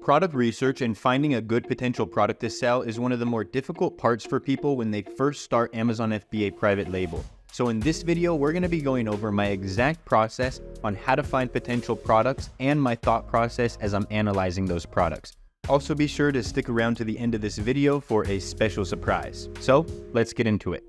Product research and finding a good potential product to sell is one of the more difficult parts for people when they first start Amazon FBA private label. So in this video, we're going to be going over my exact process on how to find potential products and my thought process as I'm analyzing those products. Also be sure to stick around to the end of this video for a special surprise. So let's get into it.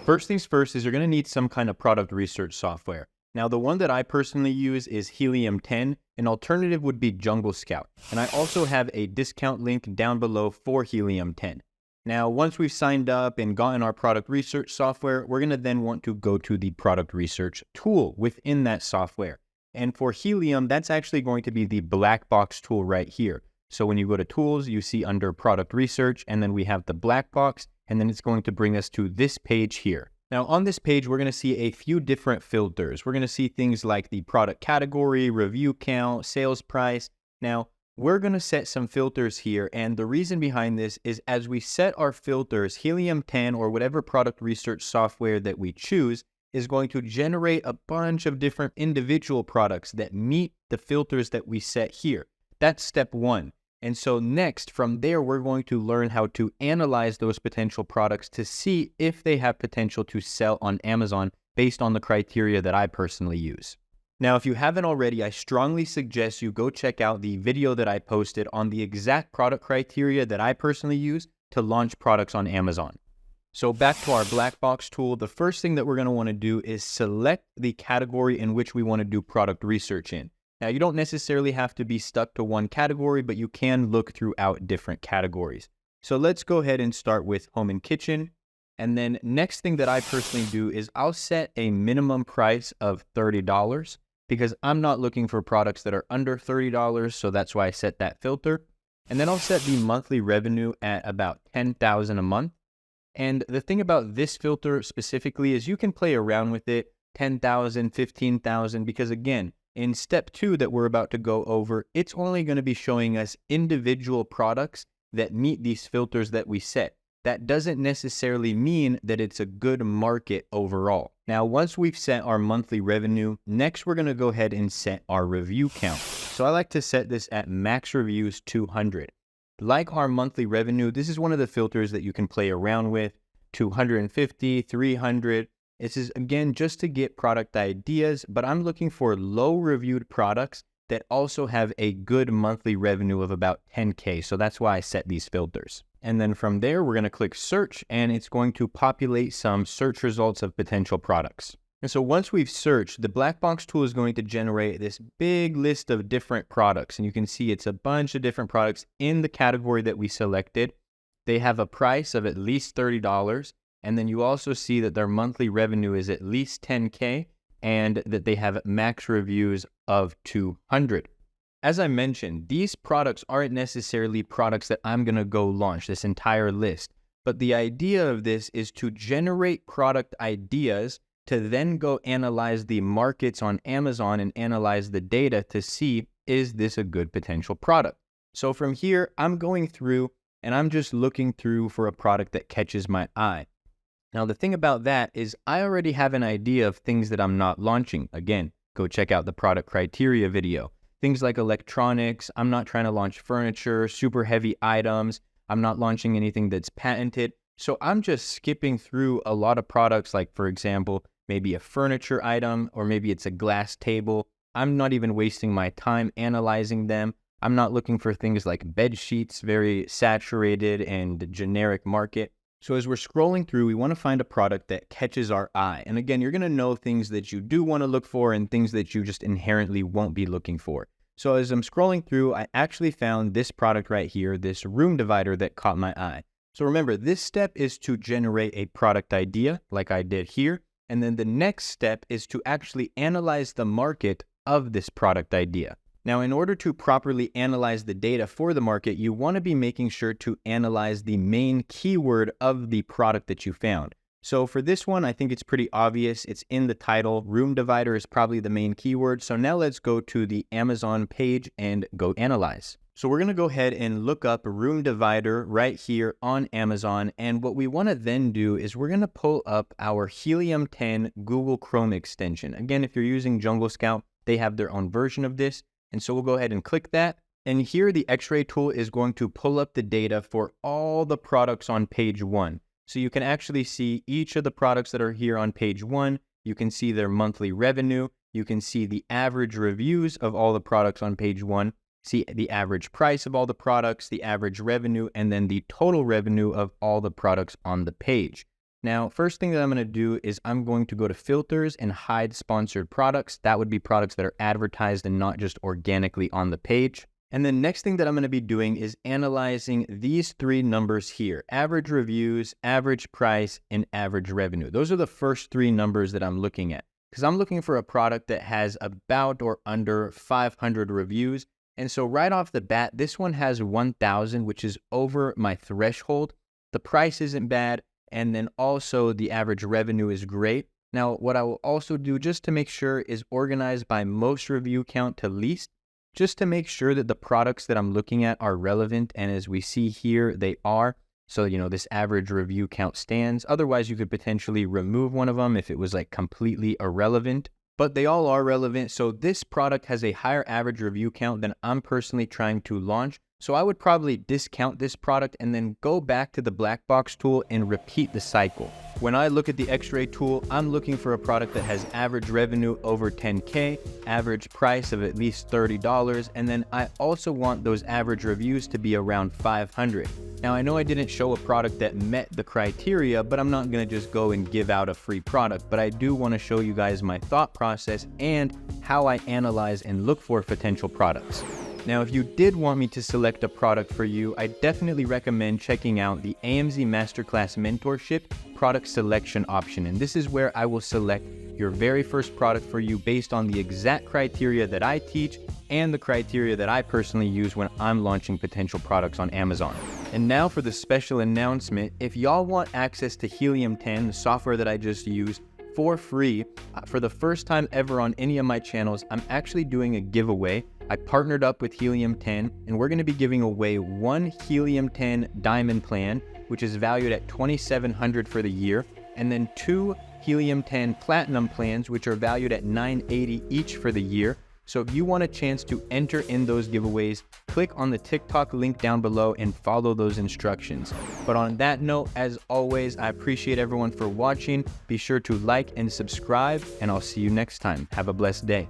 First things first is you're going to need some kind of product research software. Now, the one that I personally use is Helium 10. An alternative would be Jungle Scout. And I also have a discount link down below for Helium 10. Now, once we've signed up and gotten our product research software, we're going to then want to go to the product research tool within that software. And for Helium, that's actually going to be the black box tool right here. So when you go to tools, you see under product research, and then we have the black box, and then it's going to bring us to this page here. Now on this page, we're going to see a few different filters. We're going to see things like the product category, review count, sales price. Now, we're going to set some filters here, and the reason behind this is as we set our filters, Helium 10 or whatever product research software that we choose is going to generate a bunch of different individual products that meet the filters that we set here. That's step one. And so next, from there, we're going to learn how to analyze those potential products to see if they have potential to sell on Amazon based on the criteria that I personally use. Now, if you haven't already, I strongly suggest you go check out the video that I posted on the exact product criteria that I personally use to launch products on Amazon. So back to our black box tool, the first thing that we're going to want to do is select the category in which we want to do product research in. Now, you don't necessarily have to be stuck to one category, but you can look throughout different categories. So let's go ahead and start with home and kitchen. And then next thing that I personally do is I'll set a minimum price of $30 because I'm not looking for products that are under $30. So that's why I set that filter. And then I'll set the monthly revenue at about $10,000 a month. And the thing about this filter specifically is you can play around with it, 10,000, 15,000, because again, in step 2 that we're about to go over, it's only going to be showing us individual products that meet these filters that we set. That doesn't necessarily mean that it's a good market overall. Now, once we've set our monthly revenue, next we're going to go ahead and set our review count. So I like to set this at max reviews 200. Like our monthly revenue, this is one of the filters that you can play around with, 250, 300. This is, again, just to get product ideas, but I'm looking for low reviewed products that also have a good monthly revenue of about 10K. So that's why I set these filters. And then from there, we're going to click search, and it's going to populate some search results of potential products. And so once we've searched, the black box tool is going to generate this big list of different products. And you can see it's a bunch of different products in the category that we selected. They have a price of at least $30. And then you also see that their monthly revenue is at least 10K and that they have max reviews of 200. As I mentioned, these products aren't necessarily products that I'm going to go launch this entire list. But the idea of this is to generate product ideas to then go analyze the markets on Amazon and analyze the data to see, is this a good potential product? So from here, I'm going through and I'm just looking through for a product that catches my eye. Now, the thing about that is I already have an idea of things that I'm not launching. Again, go check out the product criteria video. Things like electronics, I'm not trying to launch furniture, super heavy items. I'm not launching anything that's patented. So I'm just skipping through a lot of products like, for example, maybe a furniture item, or maybe it's a glass table. I'm not even wasting my time analyzing them. I'm not looking for things like bed sheets, very saturated and generic market. So as we're scrolling through, we want to find a product that catches our eye. And again, you're going to know things that you do want to look for and things that you just inherently won't be looking for. So as I'm scrolling through, I actually found this product right here, this room divider that caught my eye. So remember, this step is to generate a product idea like I did here. And then the next step is to actually analyze the market of this product idea. Now, in order to properly analyze the data for the market, you want to be making sure to analyze the main keyword of the product that you found. So for this one, I think it's pretty obvious. It's in the title. Room divider is probably the main keyword. So now let's go to the Amazon page and go analyze. So we're going to go ahead and look up room divider right here on Amazon. And what we want to then do is we're going to pull up our Helium 10 Google Chrome extension. Again, if you're using Jungle Scout, they have their own version of this. And so we'll go ahead and click that. And here the X-ray tool is going to pull up the data for all the products on page 1. So you can actually see each of the products that are here on page 1. You can see their monthly revenue. You can see the average reviews of all the products on page 1. See the average price of all the products, the average revenue, and then the total revenue of all the products on the page. Now, first thing that I'm going to do is I'm going to go to filters and hide sponsored products. That would be products that are advertised and not just organically on the page. And then next thing that I'm going to be doing is analyzing these 3 numbers here: average reviews, average price, and average revenue. Those are the first 3 numbers that I'm looking at, because I'm looking for a product that has about or under 500 reviews. And so right off the bat, this one has 1,000, which is over my threshold. The price isn't bad. And then also the average revenue is great. Now, what I will also do just to make sure is organize by most review count to least, just to make sure that the products that I'm looking at are relevant. And as we see here, they are. So, this average review count stands. Otherwise, you could potentially remove one of them if it was like completely irrelevant. But they all are relevant. So this product has a higher average review count than I'm personally trying to launch. So I would probably discount this product and then go back to the black box tool and repeat the cycle. When I look at the X-ray tool, I'm looking for a product that has average revenue over 10K, average price of at least $30, and then I also want those average reviews to be around 500. Now, I know I didn't show a product that met the criteria, but I'm not going to just go and give out a free product, but I do want to show you guys my thought process and how I analyze and look for potential products. Now, if you did want me to select a product for you, I definitely recommend checking out the AMZ Masterclass Mentorship product selection option. And this is where I will select your very first product for you based on the exact criteria that I teach and the criteria that I personally use when I'm launching potential products on Amazon. And now for the special announcement: if y'all want access to Helium 10, the software that I just used, for free, for the first time ever on any of my channels, I'm actually doing a giveaway. I partnered up with Helium 10, and we're going to be giving away 1 Helium 10 Diamond plan, which is valued at $2,700 for the year, and then 2 Helium 10 Platinum plans, which are valued at $980 each for the year. So if you want a chance to enter in those giveaways, click on the TikTok link down below and follow those instructions. But on that note, as always, I appreciate everyone for watching. Be sure to like and subscribe, and I'll see you next time. Have a blessed day.